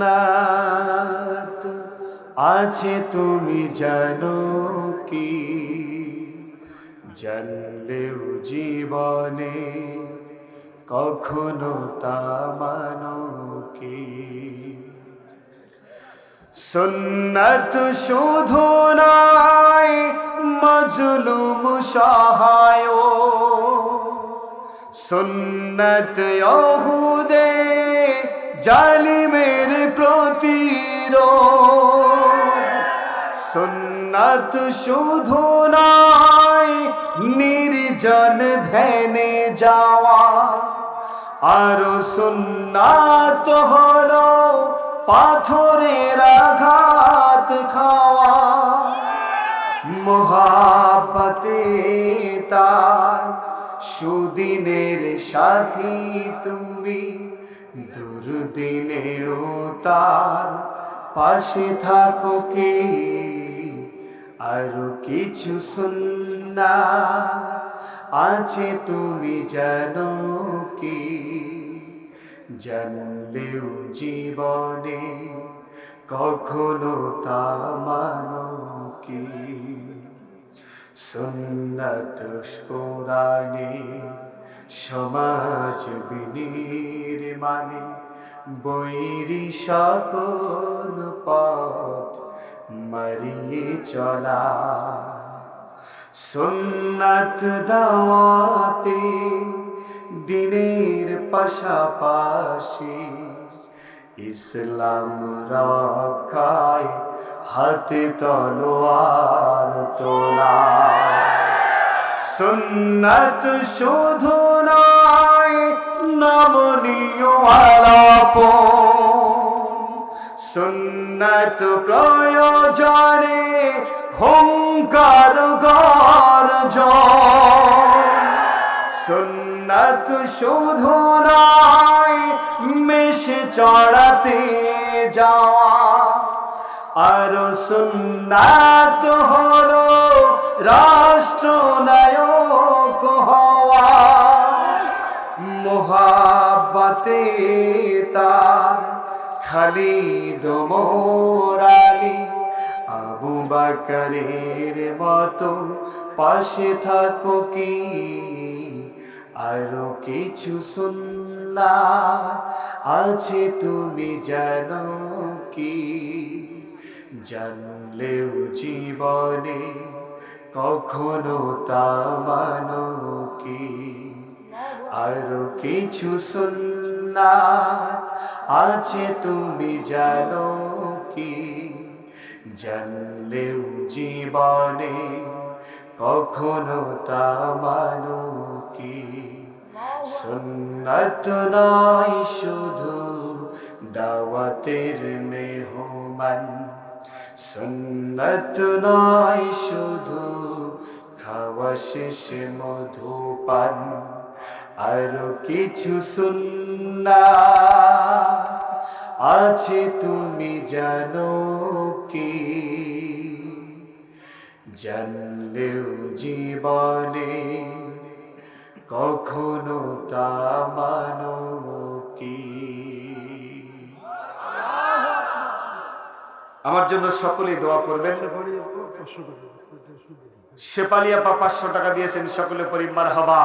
সুন্নাত আছে তুমি জানো কি, জানলেও জীবনে কখনো তা মানো কি। সুন্নাত শুধু নয় মজলুম সহায়, সুন্নাত ইহুদে জালিমের প্রতিরোধ। সুন্নাত শুধু নয় নির্জন ধ্যানে যাওয়া, আর সুন্নাত হলো পাথরের আঘাত খাওয়া। মোহাব্বতে তার সুদিনের সাথী তুমি, দুর্দিনেও তার পাশে থাকো কি। আরো কিছু সুন্নাত আছে তুমি জানো কি, জানলেও জীবনে কখনো তা মানো কি। সুন্নাত কোরআনে সমাজ বিনির্মাণে বৈরী সকল পথ মারিয়ে চলা। সুন্নাত দাওয়াতে দিনের পাশাপাশি ইসলাম রক্ষায় হাতে তলোয়ার তোলা। সুন্নাত শুধু নয় নমনীয় আলাপন, সুন্নাত প্রয়োজনে হুঙ্কার গর্জন। সুন্নাত শুধু নয় মেষে চড়াতে যাওয়া, আর সুন্নাত হলো রাষ্ট্রনায়ক হওয়া। মোহাব্বতে তার খালিদ ওমর আলী আবু বকরের মতো পাশে থাকো কি। আরো কিছু সুন্নাত আছে তুমি জানো কি, জানলেও জীবনে কখনো তা মানো কি। আরো কিছু সুন্নাত আছে তুমি জানো কি, জানলেও জীবনে কখনো তা মানো কি। সুন্নাত নয় শুধু দাওয়াতের মেহমান, সুন্নাত নয় শুধু খাওয়া শেষে মধুপান। আরো কিছু সুন্নাত আছে তুমি জানো কি, জানলেও জীবনে কখনো তা মানো কি। আমার জন্য সকলেই দোয়া করবেন। শেফালি আপা 500 টাকা দিয়েছেন, সকলে পরি মারহাবা।